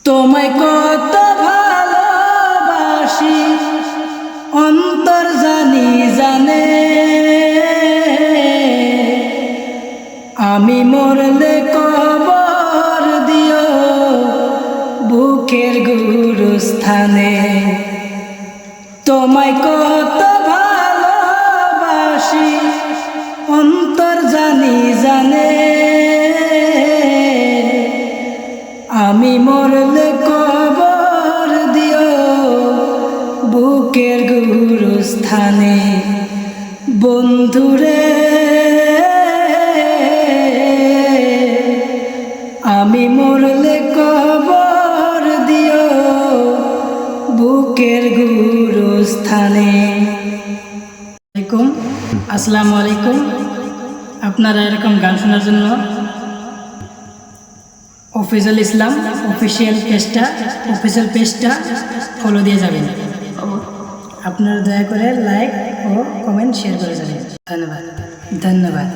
তোমায় কত ভালোবাসি অন্তর জানি জানে, আমি মরলে কবর দিও বুকের গুরুস্থানে। তোমায় কত ভালোবাসি অন্তর জানি জানে, আমি মরলে কবর দিও বুকের গুরুস্থানে। বন্ধুরে আমি মরলে কবর দিও বুকের গুরুস্থানে। আসসালামু আলাইকুম। আপনারা এরকম গান শোনার জন্য অফিজাল ইসলাম অফিসিয়াল পেজটা ফলো দিয়ে যাবেন। আপনারা দয়া করে লাইক ও কমেন্ট শেয়ার করে যাবেন। ধন্যবাদ।